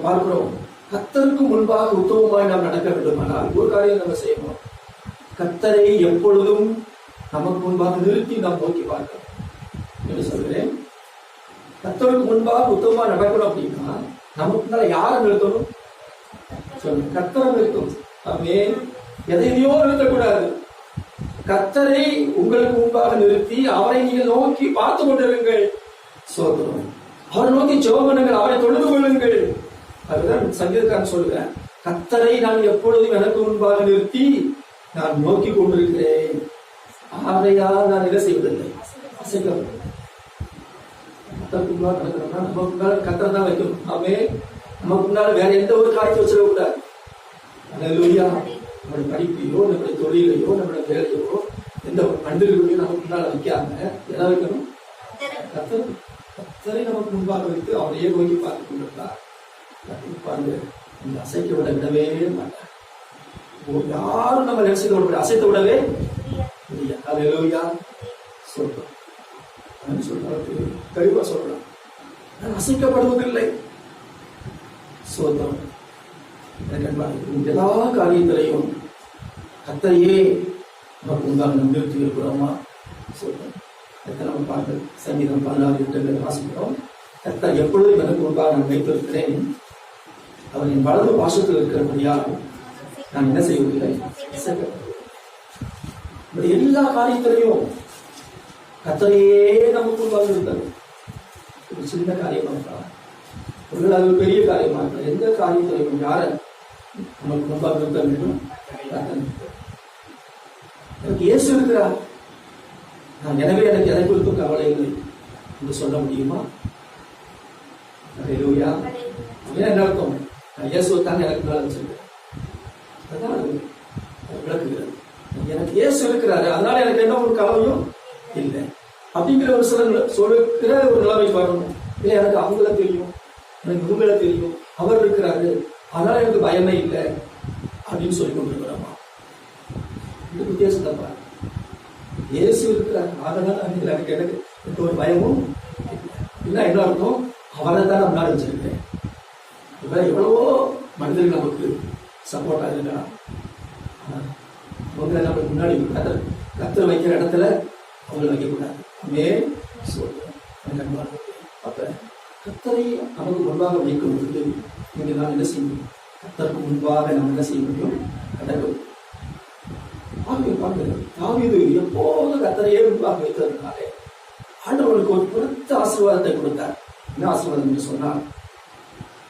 பார்க்கிறோம். கர்த்தருக்கு முன்பாக உத்தமமாய் நாம் நடக்க வேண்டுமானால் ஒரு காரியம் நம்ம செய்யணும். கர்த்தரை எப்பொழுதும் நமக்கு முன்பாக நிறுத்தி நாம் நோக்கி பார்க்கிறோம் என்று சொல்கிறேன். கர்த்தருக்கு முன்பாக உத்தமமா நடக்கணும் அப்படின்னா நமக்கு முன்னால யாரை நிறுத்தணும் சொல்லுங்க? கர்த்தரை நிறுத்தணும். ஆமென். எதையோ நிறுத்தக்கூடாது. கர்த்தரை உங்களுக்கு முன்பாக நிறுத்தி அவரை நீங்கள் நோக்கி பார்த்து கொண்டிருங்கள். சோதரம் அவரை நோக்கி ஜெபம் பண்ணுங்கள், அவரை தொழுது கொள்ளுங்கள். அதுதான் சங்கீதக்காரன் சொல்லுவேன், கர்த்தரை நான் எப்பொழுதும் எனக்கு முன்பாக நிறுத்தி நான் நோக்கி கொண்டிருக்கிறேன். ஆரையால் நான் என்ன செய்வதில்லை, அசைக்கவில்லை. நடக்கிறோம்னா நமக்கு முன்னால கர்த்தரை தான் வைக்கணும். ஆமே, நமக்கு முன்னால வேற எந்த ஒரு காரியத்தை வச்சிடக்கூடாது. அல்லேலூயா. நம்முடைய படிப்பையோ, நம்முடைய தொழிலையோ, நம்முடைய வேலையோ, எந்த ஒரு பண்டிகைகளையும் நமக்கு முன்னால வைக்காம எதை வைக்கணும்? கர்த்தரை நமக்கு முன்பாக வைத்து அவரையே நோக்கி பார்த்து கொண்டிருந்தார். பாருங்க, இந்த அசைக்க விடவே மாட்டார். யாரும் நம்ம நினைச்சத விட அசைத்த விடவே இல்லையா? அல்லேலூயா. சொல்றோம் தெளிவா சொல்றோம், நான் அசைக்கப்படுவதில்லை. சோதரம் எல்லா காரியத்திலையும் கர்த்தரையே நமக்கு முன்பாக நிறுத்தி இருக்கிறோமா? சொல்றோம். நம்ம பார்க்க சங்கீதம் 16 வாசிக்கிறோம். கர்த்தர் எப்பொழுதும் எனக்கு முன்பாக நான் வைத்திருக்கிறேன், அவர் என் வலது பாசத்தில் இருக்கிறபடியால் நான் என்ன செய்வதில்லை. எல்லா காரியத்திலையும் கர்த்தரையே நமக்கு முன்பாக இருக்கிறது. ஒரு சின்ன காரியமா இருக்கலாம், ஒரு அது பெரிய காரியமா இருக்கலாம். எந்த காரியத்திலையும் யார நமக்கு முன்பாக இருக்க வேண்டும்? எனக்கு இயேசு இருக்கிறார், எனவே எனக்கு எதை குறித்தும் கவலை இல்லை என்று சொல்ல முடியுமா? அல்லேலூயா. என்ன அர்த்தம்? இயேசுவை தாங்க எனக்கு மேல வச்சிருக்கேன், அதான் விளக்குகிறது. எனக்கு இயேசு இருக்கிறாரு, அதனால எனக்கு என்ன ஒரு கவலையும் இல்லை அப்படிங்கிற ஒரு சில சொல்லுகிற ஒரு நிலைமை வரணும். இல்லை, எனக்கு அவங்கள தெரியும், எனக்கு இவங்கள தெரியும், அவர் இருக்கிறாரு, அதனால எனக்கு பயமே இல்லை அப்படின்னு சொல்லி கொண்டிருக்கிறோமா? இந்த வித்தியாசத்தை பாருங்க. இயேசு இருக்கிறார், அதனால எனக்கு எந்த ஒரு பயமும் இல்லை. என்ன அர்த்தம்? அவரை தான் நான் வச்சிருக்கேன். எவ்வளவோ மனிதர்கள் நமக்கு சப்போர்ட்டாக இருக்கலாம், அவங்க நமக்கு முன்னாடி கர்த்தர் வைக்கிற இடத்துல அவங்களை வைக்கக்கூடாது. அப்ப கர்த்தரை நமக்கு முன்பாக வைக்கும் பொழுது நீங்க நான் என்ன செய்ய முடியும்? கர்த்தருக்கு முன்பாக நம்ம என்ன செய்ய முடியும்? கடவுள் தாவீது எப்போது கர்த்தரையே வைத்ததுனாலே ஆண்டவர்களுக்கு ஒரு பெருத்த ஆசீர்வாதத்தை கொடுத்தார். என்ன ஆசீர்வாதம் என்று சொன்னால்,